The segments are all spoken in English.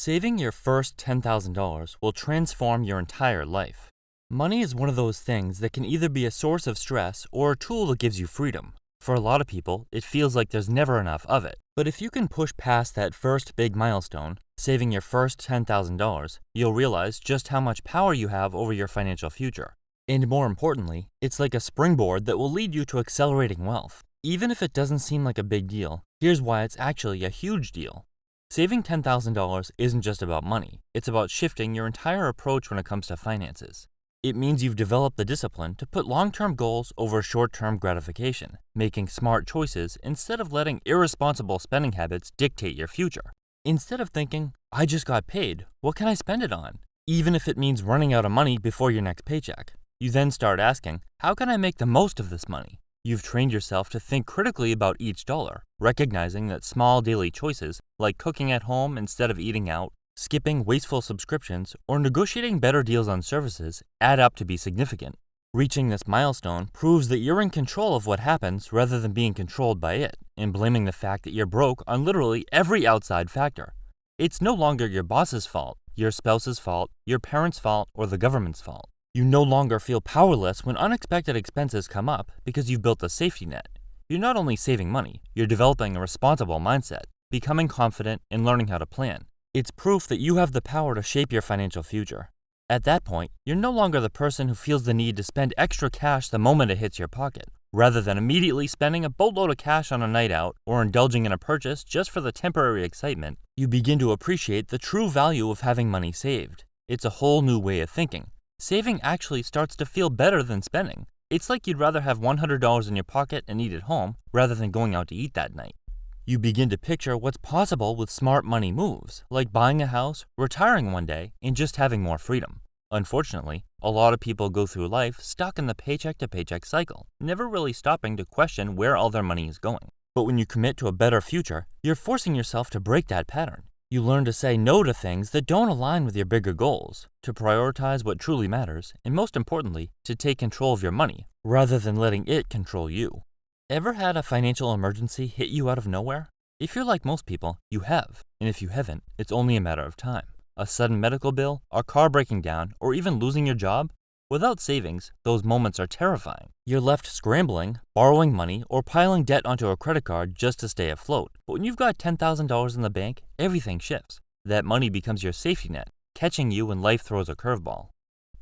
Saving your first $10,000 will transform your entire life. Money is one of those things that can either be a source of stress or a tool that gives you freedom. For a lot of people, it feels like there's never enough of it. But if you can push past that first big milestone, saving your first $10,000, you'll realize just how much power you have over your financial future. And more importantly, it's like a springboard that will lead you to accelerating wealth. Even if it doesn't seem like a big deal, here's why it's actually a huge deal. Saving $10,000 isn't just about money, it's about shifting your entire approach when it comes to finances. It means you've developed the discipline to put long-term goals over short-term gratification, making smart choices instead of letting irresponsible spending habits dictate your future. Instead of thinking, I just got paid, what can I spend it on? Even if it means running out of money before your next paycheck. You then start asking, how can I make the most of this money? You've trained yourself to think critically about each dollar, recognizing that small daily choices, like cooking at home instead of eating out, skipping wasteful subscriptions, or negotiating better deals on services, add up to be significant. Reaching this milestone proves that you're in control of what happens rather than being controlled by it, and blaming the fact that you're broke on literally every outside factor. It's no longer your boss's fault, your spouse's fault, your parents' fault, or the government's fault. You no longer feel powerless when unexpected expenses come up because you've built a safety net. You're not only saving money, you're developing a responsible mindset, becoming confident, and learning how to plan. It's proof that you have the power to shape your financial future. At that point, you're no longer the person who feels the need to spend extra cash the moment it hits your pocket. Rather than immediately spending a boatload of cash on a night out or indulging in a purchase just for the temporary excitement, you begin to appreciate the true value of having money saved. It's a whole new way of thinking. Saving actually starts to feel better than spending. It's like you'd rather have $100 in your pocket and eat at home rather than going out to eat that night. You begin to picture what's possible with smart money moves, like buying a house, retiring one day, and just having more freedom. Unfortunately, a lot of people go through life stuck in the paycheck-to-paycheck cycle, never really stopping to question where all their money is going. But when you commit to a better future, you're forcing yourself to break that pattern. You learn to say no to things that don't align with your bigger goals, to prioritize what truly matters, and most importantly, to take control of your money, rather than letting it control you. Ever had a financial emergency hit you out of nowhere? If you're like most people, you have. And if you haven't, it's only a matter of time. A sudden medical bill, a car breaking down, or even losing your job? Without savings, those moments are terrifying. You're left scrambling, borrowing money, or piling debt onto a credit card just to stay afloat. But when you've got $10,000 in the bank, everything shifts. That money becomes your safety net, catching you when life throws a curveball.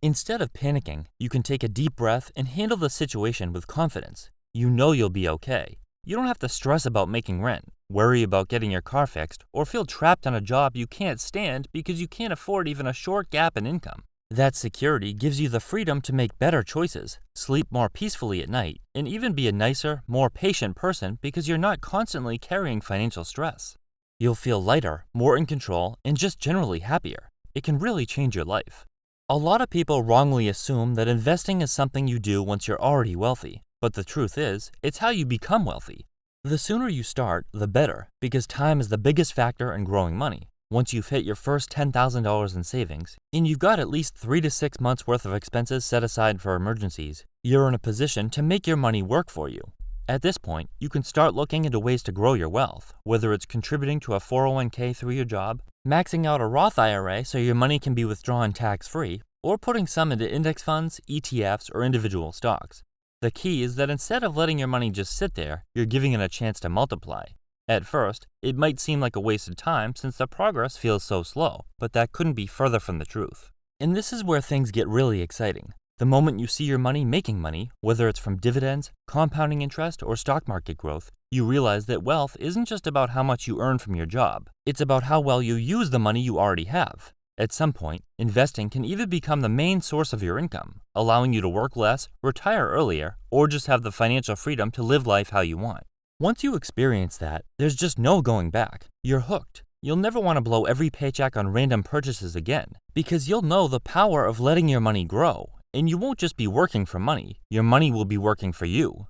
Instead of panicking, you can take a deep breath and handle the situation with confidence. You know you'll be okay. You don't have to stress about making rent, worry about getting your car fixed, or feel trapped on a job you can't stand because you can't afford even a short gap in income. That security gives you the freedom to make better choices, sleep more peacefully at night, and even be a nicer, more patient person because you're not constantly carrying financial stress. You'll feel lighter, more in control, and just generally happier. It can really change your life. A lot of people wrongly assume that investing is something you do once you're already wealthy, but the truth is, it's how you become wealthy. The sooner you start, the better, because time is the biggest factor in growing money. Once you've hit your first $10,000 in savings, and you've got at least 3 to 6 months worth of expenses set aside for emergencies, you're in a position to make your money work for you. At this point, you can start looking into ways to grow your wealth, whether it's contributing to a 401k through your job, maxing out a Roth IRA so your money can be withdrawn tax-free, or putting some into index funds, ETFs, or individual stocks. The key is that instead of letting your money just sit there, you're giving it a chance to multiply. At first, it might seem like a waste of time since the progress feels so slow, but that couldn't be further from the truth. And this is where things get really exciting. The moment you see your money making money, whether it's from dividends, compounding interest, or stock market growth, you realize that wealth isn't just about how much you earn from your job. It's about how well you use the money you already have. At some point, investing can either become the main source of your income, allowing you to work less, retire earlier, or just have the financial freedom to live life how you want. Once you experience that, there's just no going back. You're hooked. You'll never want to blow every paycheck on random purchases again, because you'll know the power of letting your money grow. And you won't just be working for money, your money will be working for you.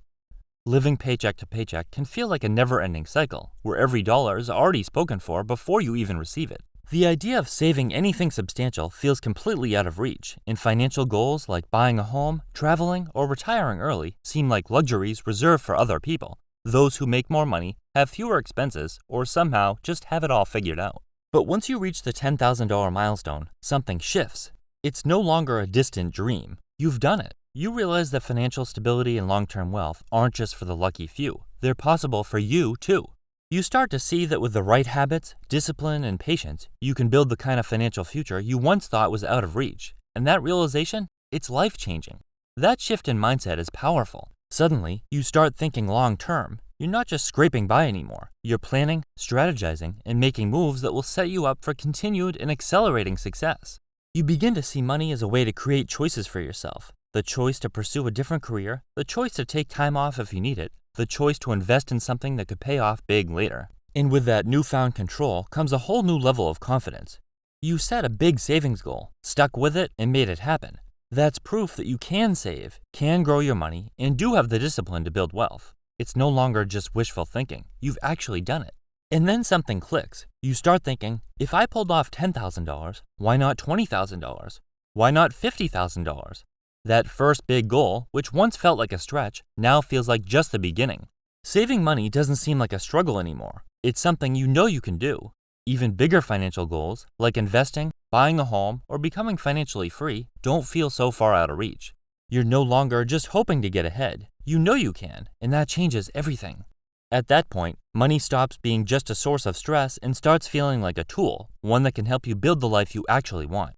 Living paycheck to paycheck can feel like a never-ending cycle, where every dollar is already spoken for before you even receive it. The idea of saving anything substantial feels completely out of reach, and financial goals like buying a home, traveling, or retiring early seem like luxuries reserved for other people. Those who make more money, have fewer expenses, or somehow just have it all figured out. But once you reach the $10,000 milestone, something shifts. It's no longer a distant dream. You've done it. You realize that financial stability and long-term wealth aren't just for the lucky few. They're possible for you, too. You start to see that with the right habits, discipline, and patience, you can build the kind of financial future you once thought was out of reach. And that realization, it's life-changing. That shift in mindset is powerful. Suddenly, you start thinking long-term. You're not just scraping by anymore. You're planning, strategizing, and making moves that will set you up for continued and accelerating success. You begin to see money as a way to create choices for yourself. The choice to pursue a different career, the choice to take time off if you need it, the choice to invest in something that could pay off big later. And with that newfound control comes a whole new level of confidence. You set a big savings goal, stuck with it, and made it happen. That's proof that you can save, can grow your money, and do have the discipline to build wealth. It's no longer just wishful thinking. You've actually done it. And then something clicks. You start thinking, if I pulled off $10,000, why not $20,000? Why not $50,000? That first big goal, which once felt like a stretch, now feels like just the beginning. Saving money doesn't seem like a struggle anymore. It's something you know you can do. Even bigger financial goals, like investing, buying a home, or becoming financially free, don't feel so far out of reach. You're no longer just hoping to get ahead. You know you can, and that changes everything. At that point, money stops being just a source of stress and starts feeling like a tool, one that can help you build the life you actually want.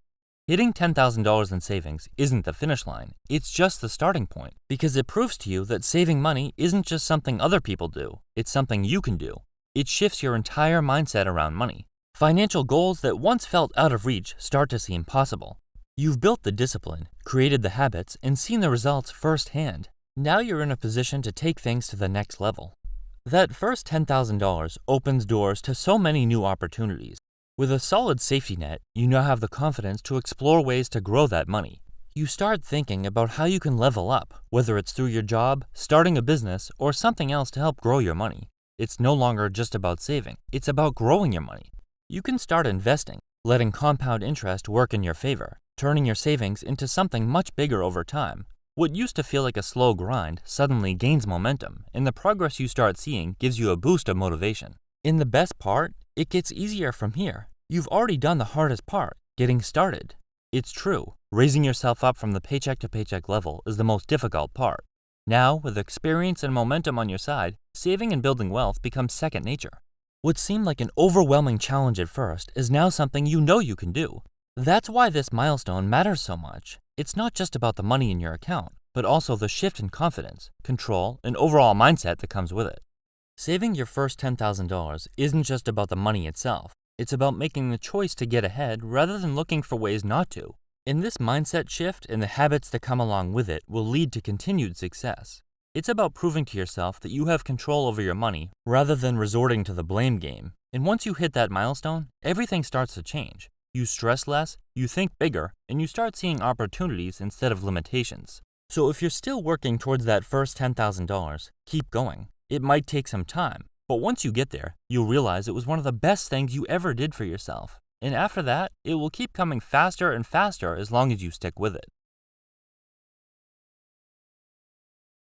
Hitting $10,000 in savings isn't the finish line, it's just the starting point, because it proves to you that saving money isn't just something other people do, it's something you can do. It shifts your entire mindset around money. Financial goals that once felt out of reach start to seem possible. You've built the discipline, created the habits, and seen the results firsthand. Now you're in a position to take things to the next level. That first $10,000 opens doors to so many new opportunities. With a solid safety net, you now have the confidence to explore ways to grow that money. You start thinking about how you can level up, whether it's through your job, starting a business, or something else to help grow your money. It's no longer just about saving, it's about growing your money. You can start investing, letting compound interest work in your favor, turning your savings into something much bigger over time. What used to feel like a slow grind suddenly gains momentum, and the progress you start seeing gives you a boost of motivation. And the best part, it gets easier from here. You've already done the hardest part, getting started. It's true, raising yourself up from the paycheck-to-paycheck level is the most difficult part. Now, with experience and momentum on your side, saving and building wealth becomes second nature. What seemed like an overwhelming challenge at first is now something you know you can do. That's why this milestone matters so much. It's not just about the money in your account, but also the shift in confidence, control, and overall mindset that comes with it. Saving your first $10,000 isn't just about the money itself. It's about making the choice to get ahead rather than looking for ways not to. And this mindset shift and the habits that come along with it will lead to continued success. It's about proving to yourself that you have control over your money rather than resorting to the blame game. And once you hit that milestone, everything starts to change. You stress less, you think bigger, and you start seeing opportunities instead of limitations. So if you're still working towards that first $10,000, keep going. It might take some time, but once you get there, you'll realize it was one of the best things you ever did for yourself. And after that, it will keep coming faster and faster as long as you stick with it.